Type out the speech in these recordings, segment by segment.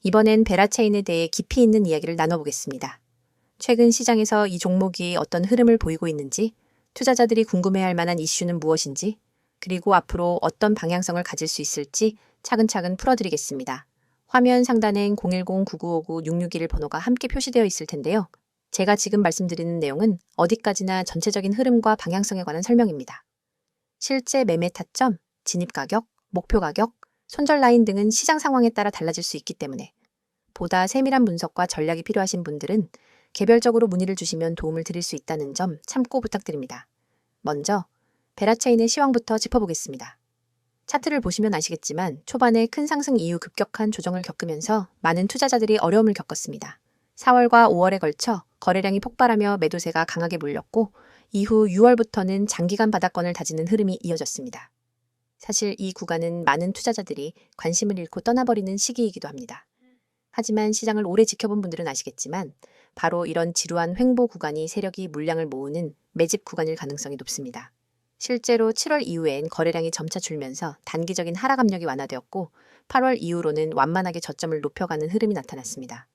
이번엔 베라체인에 대해 깊이 있는 이야기를 나눠보겠습니다. 최근 시장에서 이 종목이 어떤 흐름을 보이고 있는지, 투자자들이 궁금해할 만한 이슈는 무엇인지, 그리고 앞으로 어떤 방향성을 가질 수 있을지 차근차근 풀어드리겠습니다. 화면 상단엔 010-9959-661 번호가 함께 표시되어 있을 텐데요. 제가 지금 말씀드리는 내용은 어디까지나 전체적인 흐름과 방향성에 관한 설명입니다. 실제 매매 타점, 진입 가격, 목표 가격, 손절 라인 등은 시장 상황에 따라 달라질 수 있기 때문에 보다 세밀한 분석과 전략이 필요하신 분들은 개별적으로 문의를 주시면 도움을 드릴 수 있다는 점 참고 부탁드립니다. 먼저 베라체인의 시황부터 짚어보겠습니다. 차트를 보시면 아시겠지만 초반에 큰 상승 이후 급격한 조정을 겪으면서 많은 투자자들이 어려움을 겪었습니다. 4월과 5월에 걸쳐 거래량이 폭발하며 매도세가 강하게 몰렸고 이후 6월부터는 장기간 바닥권을 다지는 흐름이 이어졌습니다. 사실 이 구간은 많은 투자자들이 관심을 잃고 떠나버리는 시기이기도 합니다. 하지만 시장을 오래 지켜본 분들은 아시겠지만 바로 이런 지루한 횡보 구간이 세력이 물량을 모으는 매집 구간일 가능성이 높습니다. 실제로 7월 이후엔 거래량이 점차 줄면서 단기적인 하락 압력이 완화되었고 8월 이후로는 완만하게 저점을 높여가는 흐름이 나타났습니다.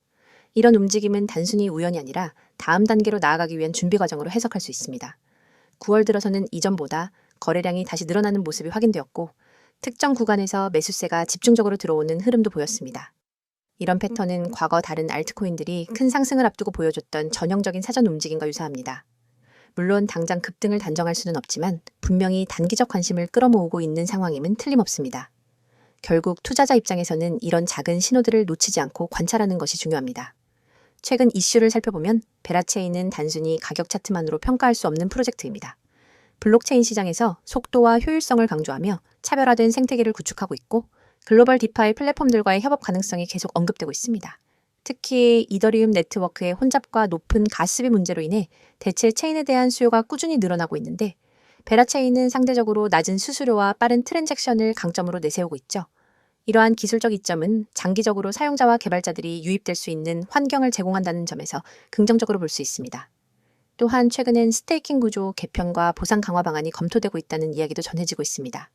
이런 움직임은 단순히 우연이 아니라 다음 단계로 나아가기 위한 준비 과정으로 해석할 수 있습니다. 9월 들어서는 이전보다 거래량이 다시 늘어나는 모습이 확인되었고 특정 구간에서 매수세가 집중적으로 들어오는 흐름도 보였습니다. 이런 패턴은 과거 다른 알트코인들이 큰 상승을 앞두고 보여줬던 전형적인 사전 움직임과 유사합니다. 물론 당장 급등을 단정할 수는 없지만 분명히 단기적 관심을 끌어모으고 있는 상황임은 틀림없습니다. 결국 투자자 입장에서는 이런 작은 신호들을 놓치지 않고 관찰하는 것이 중요합니다. 최근 이슈를 살펴보면 베라체인은 단순히 가격 차트만으로 평가할 수 없는 프로젝트입니다. 블록체인 시장에서 속도와 효율성을 강조하며 차별화된 생태계를 구축하고 있고 글로벌 디파이 플랫폼들과의 협업 가능성이 계속 언급되고 있습니다. 특히 이더리움 네트워크의 혼잡과 높은 가스비 문제로 인해 대체 체인에 대한 수요가 꾸준히 늘어나고 있는데 베라체인은 상대적으로 낮은 수수료와 빠른 트랜잭션을 강점으로 내세우고 있죠. 이러한 기술적 이점은 장기적으로 사용자와 개발자들이 유입될 수 있는 환경을 제공한다는 점에서 긍정적으로 볼 수 있습니다. 또한 최근엔 스테이킹 구조 개편과 보상 강화 방안이 검토되고 있다는 이야기도 전해지고 있습니다.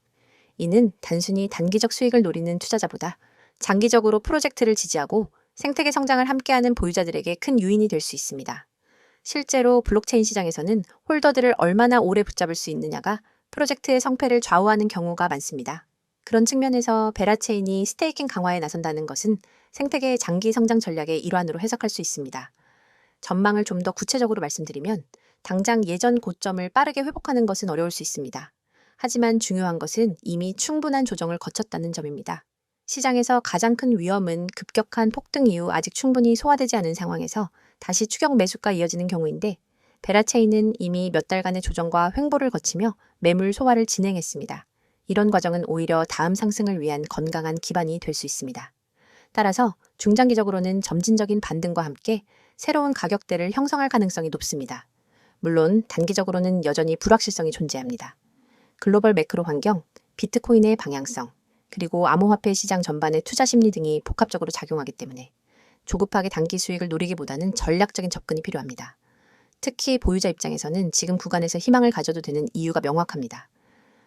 이는 단순히 단기적 수익을 노리는 투자자보다 장기적으로 프로젝트를 지지하고 생태계 성장을 함께하는 보유자들에게 큰 유인이 될 수 있습니다. 실제로 블록체인 시장에서는 홀더들을 얼마나 오래 붙잡을 수 있느냐가 프로젝트의 성패를 좌우하는 경우가 많습니다. 그런 측면에서 베라체인이 스테이킹 강화에 나선다는 것은 생태계의 장기 성장 전략의 일환으로 해석할 수 있습니다. 전망을 좀 더 구체적으로 말씀드리면 당장 예전 고점을 빠르게 회복하는 것은 어려울 수 있습니다. 하지만 중요한 것은 이미 충분한 조정을 거쳤다는 점입니다. 시장에서 가장 큰 위험은 급격한 폭등 이후 아직 충분히 소화되지 않은 상황에서 다시 추격 매수가 이어지는 경우인데 베라체인은 이미 몇 달간의 조정과 횡보를 거치며 매물 소화를 진행했습니다. 이런 과정은 오히려 다음 상승을 위한 건강한 기반이 될 수 있습니다. 따라서 중장기적으로는 점진적인 반등과 함께 새로운 가격대를 형성할 가능성이 높습니다. 물론 단기적으로는 여전히 불확실성이 존재합니다. 글로벌 매크로 환경, 비트코인의 방향성, 그리고 암호화폐 시장 전반의 투자 심리 등이 복합적으로 작용하기 때문에 조급하게 단기 수익을 노리기보다는 전략적인 접근이 필요합니다. 특히 보유자 입장에서는 지금 구간에서 희망을 가져도 되는 이유가 명확합니다.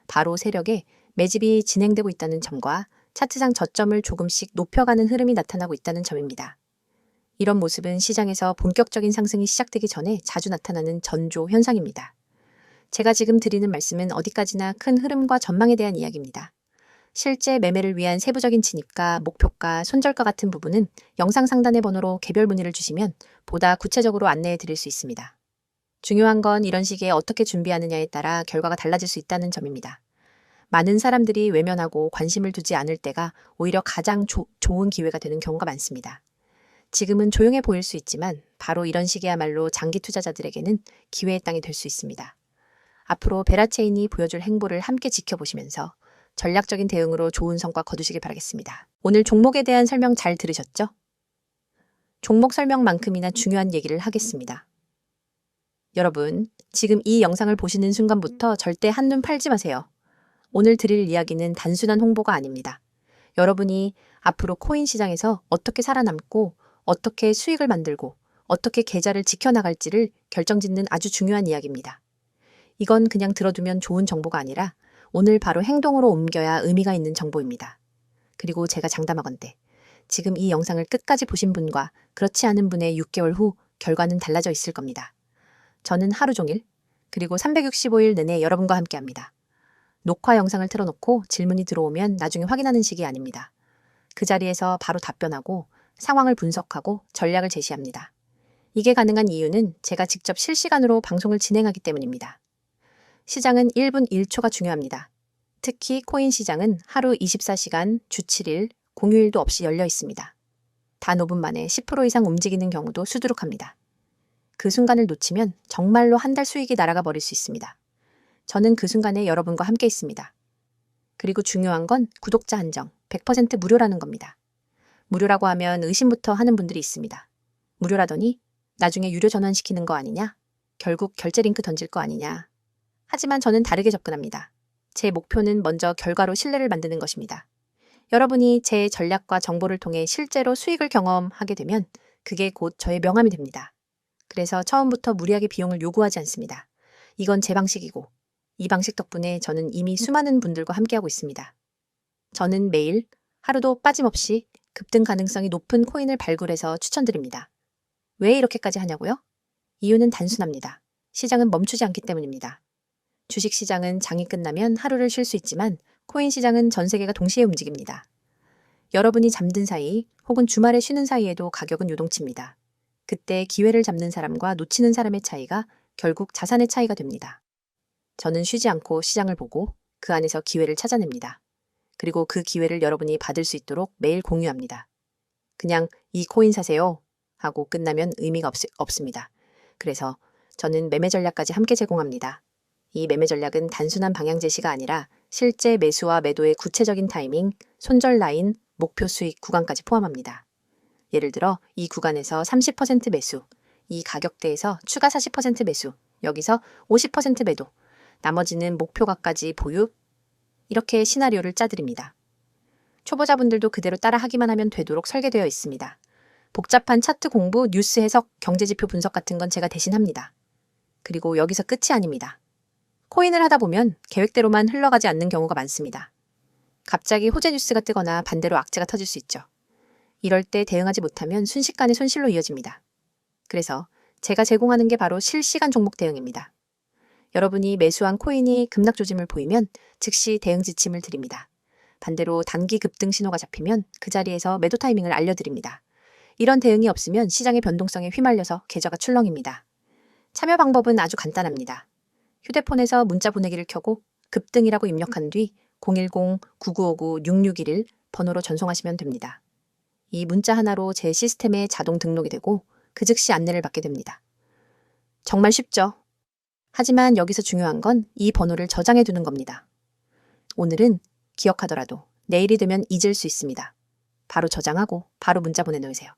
바로 세력의 매집이 진행되고 있다는 점과 차트상 저점을 조금씩 높여가는 흐름이 나타나고 있다는 점입니다. 이런 모습은 시장에서 본격적인 상승이 시작되기 전에 자주 나타나는 전조 현상입니다. 제가 지금 드리는 말씀은 어디까지나 큰 흐름과 전망에 대한 이야기입니다. 실제 매매를 위한 세부적인 진입가, 목표가, 손절가 같은 부분은 영상 상단의 번호로 개별 문의를 주시면 보다 구체적으로 안내해 드릴 수 있습니다. 중요한 건 이런 시기에 어떻게 준비하느냐에 따라 결과가 달라질 수 있다는 점입니다. 많은 사람들이 외면하고 관심을 두지 않을 때가 오히려 가장 좋은 기회가 되는 경우가 많습니다. 지금은 조용해 보일 수 있지만 바로 이런 시기야말로 장기 투자자들에게는 기회의 땅이 될 수 있습니다. 앞으로 베라체인이 보여줄 행보를 함께 지켜보시면서 전략적인 대응으로 좋은 성과 거두시길 바라겠습니다. 오늘 종목에 대한 설명 잘 들으셨죠? 종목 설명만큼이나 중요한 얘기를 하겠습니다. 여러분, 지금 이 영상을 보시는 순간부터 절대 한눈 팔지 마세요. 오늘 드릴 이야기는 단순한 홍보가 아닙니다. 여러분이 앞으로 코인 시장에서 어떻게 살아남고 어떻게 수익을 만들고 어떻게 계좌를 지켜나갈지를 결정짓는 아주 중요한 이야기입니다. 이건 그냥 들어두면 좋은 정보가 아니라 오늘 바로 행동으로 옮겨야 의미가 있는 정보입니다. 그리고 제가 장담하건대 지금 이 영상을 끝까지 보신 분과 그렇지 않은 분의 6개월 후 결과는 달라져 있을 겁니다. 저는 하루 종일 그리고 365일 내내 여러분과 함께합니다. 녹화 영상을 틀어놓고 질문이 들어오면 나중에 확인하는 식이 아닙니다. 그 자리에서 바로 답변하고 상황을 분석하고 전략을 제시합니다. 이게 가능한 이유는 제가 직접 실시간으로 방송을 진행하기 때문입니다. 시장은 1분 1초가 중요합니다. 특히 코인 시장은 하루 24시간, 주 7일, 공휴일도 없이 열려 있습니다. 단 5분 만에 10% 이상 움직이는 경우도 수두룩합니다. 그 순간을 놓치면 정말로 한 달 수익이 날아가 버릴 수 있습니다. 저는 그 순간에 여러분과 함께 있습니다. 그리고 중요한 건 구독자 한정, 100% 무료라는 겁니다. 무료라고 하면 의심부터 하는 분들이 있습니다. 무료라더니 나중에 유료 전환시키는 거 아니냐? 결국 결제 링크 던질 거 아니냐? 하지만 저는 다르게 접근합니다. 제 목표는 먼저 결과로 신뢰를 만드는 것입니다. 여러분이 제 전략과 정보를 통해 실제로 수익을 경험하게 되면 그게 곧 저의 명함이 됩니다. 그래서 처음부터 무리하게 비용을 요구하지 않습니다. 이건 제 방식이고 이 방식 덕분에 저는 이미 수많은 분들과 함께하고 있습니다. 저는 매일 하루도 빠짐없이 급등 가능성이 높은 코인을 발굴해서 추천드립니다. 왜 이렇게까지 하냐고요? 이유는 단순합니다. 시장은 멈추지 않기 때문입니다. 주식시장은 장이 끝나면 하루를 쉴 수 있지만 코인 시장은 전 세계가 동시에 움직입니다. 여러분이 잠든 사이 혹은 주말에 쉬는 사이에도 가격은 요동칩니다. 그때 기회를 잡는 사람과 놓치는 사람의 차이가 결국 자산의 차이가 됩니다. 저는 쉬지 않고 시장을 보고 그 안에서 기회를 찾아냅니다. 그리고 그 기회를 여러분이 받을 수 있도록 매일 공유합니다. 그냥 이 코인 사세요 하고 끝나면 의미가 없습니다. 그래서 저는 매매 전략까지 함께 제공합니다. 이 매매 전략은 단순한 방향 제시가 아니라 실제 매수와 매도의 구체적인 타이밍, 손절 라인, 목표 수익 구간까지 포함합니다. 예를 들어 이 구간에서 30% 매수, 이 가격대에서 추가 40% 매수, 여기서 50% 매도, 나머지는 목표가까지 보유, 이렇게 시나리오를 짜드립니다. 초보자분들도 그대로 따라하기만 하면 되도록 설계되어 있습니다. 복잡한 차트 공부, 뉴스 해석, 경제지표 분석 같은 건 제가 대신 합니다. 그리고 여기서 끝이 아닙니다. 코인을 하다 보면 계획대로만 흘러가지 않는 경우가 많습니다. 갑자기 호재 뉴스가 뜨거나 반대로 악재가 터질 수 있죠. 이럴 때 대응하지 못하면 순식간에 손실로 이어집니다. 그래서 제가 제공하는 게 바로 실시간 종목 대응입니다. 여러분이 매수한 코인이 급락 조짐을 보이면 즉시 대응 지침을 드립니다. 반대로 단기 급등 신호가 잡히면 그 자리에서 매도 타이밍을 알려드립니다. 이런 대응이 없으면 시장의 변동성에 휘말려서 계좌가 출렁입니다. 참여 방법은 아주 간단합니다. 휴대폰에서 문자 보내기를 켜고 급등이라고 입력한 뒤 010-9959-6611 번호로 전송하시면 됩니다. 이 문자 하나로 제 시스템에 자동 등록이 되고 그 즉시 안내를 받게 됩니다. 정말 쉽죠? 하지만 여기서 중요한 건 이 번호를 저장해 두는 겁니다. 오늘은 기억하더라도 내일이 되면 잊을 수 있습니다. 바로 저장하고 바로 문자 보내놓으세요.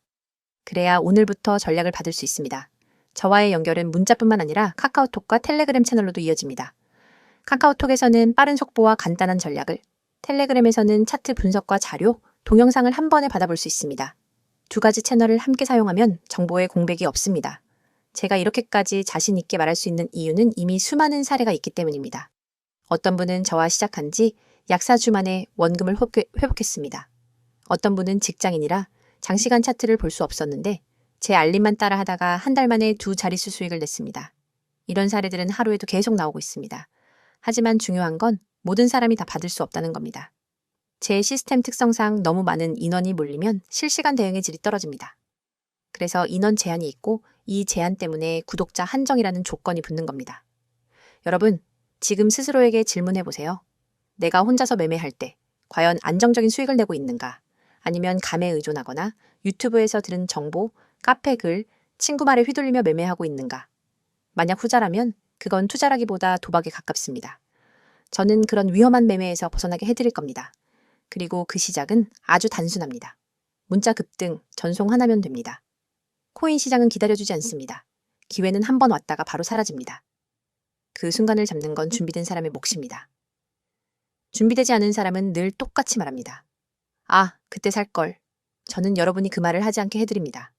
그래야 오늘부터 전략을 받을 수 있습니다. 저와의 연결은 문자뿐만 아니라 카카오톡과 텔레그램 채널로도 이어집니다. 카카오톡에서는 빠른 속보와 간단한 전략을, 텔레그램에서는 차트 분석과 자료, 동영상을 한 번에 받아볼 수 있습니다. 두 가지 채널을 함께 사용하면 정보에 공백이 없습니다. 제가 이렇게까지 자신 있게 말할 수 있는 이유는 이미 수많은 사례가 있기 때문입니다. 어떤 분은 저와 시작한 지 약 4주 만에 원금을 회복했습니다. 어떤 분은 직장인이라 장시간 차트를 볼 수 없었는데 제 알림만 따라 하다가 한 달 만에 2자릿수 수익을 냈습니다. 이런 사례들은 하루에도 계속 나오고 있습니다. 하지만 중요한 건 모든 사람이 다 받을 수 없다는 겁니다. 제 시스템 특성상 너무 많은 인원이 몰리면 실시간 대응의 질이 떨어집니다. 그래서 인원 제한이 있고 이 제한 때문에 구독자 한정이라는 조건이 붙는 겁니다. 여러분, 지금 스스로에게 질문해 보세요. 내가 혼자서 매매할 때 과연 안정적인 수익을 내고 있는가? 아니면 감에 의존하거나 유튜브에서 들은 정보, 카페 글, 친구 말에 휘둘리며 매매하고 있는가? 만약 후자라면 그건 투자라기보다 도박에 가깝습니다. 저는 그런 위험한 매매에서 벗어나게 해드릴 겁니다. 그리고 그 시작은 아주 단순합니다. 문자 급등, 전송 하나면 됩니다. 코인 시장은 기다려주지 않습니다. 기회는 한 번 왔다가 바로 사라집니다. 그 순간을 잡는 건 준비된 사람의 몫입니다. 준비되지 않은 사람은 늘 똑같이 말합니다. 아, 그때 살걸. 저는 여러분이 그 말을 하지 않게 해드립니다.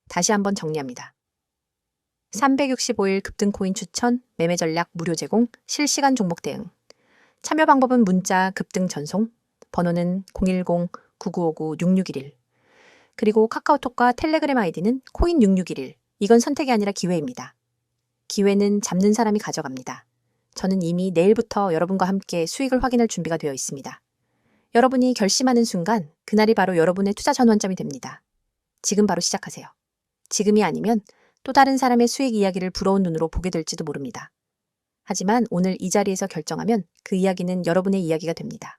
다시 한번 정리합니다. 365일 급등 코인 추천, 매매 전략 무료 제공, 실시간 종목 대응. 참여 방법은 문자 급등 전송, 번호는 010-9959-6611. 그리고 카카오톡과 텔레그램 아이디는 코인6611. 이건 선택이 아니라 기회입니다. 기회는 잡는 사람이 가져갑니다. 저는 이미 내일부터 여러분과 함께 수익을 확인할 준비가 되어 있습니다. 여러분이 결심하는 순간 그날이 바로 여러분의 투자 전환점이 됩니다. 지금 바로 시작하세요. 지금이 아니면 또 다른 사람의 수익 이야기를 부러운 눈으로 보게 될지도 모릅니다. 하지만 오늘 이 자리에서 결정하면 그 이야기는 여러분의 이야기가 됩니다.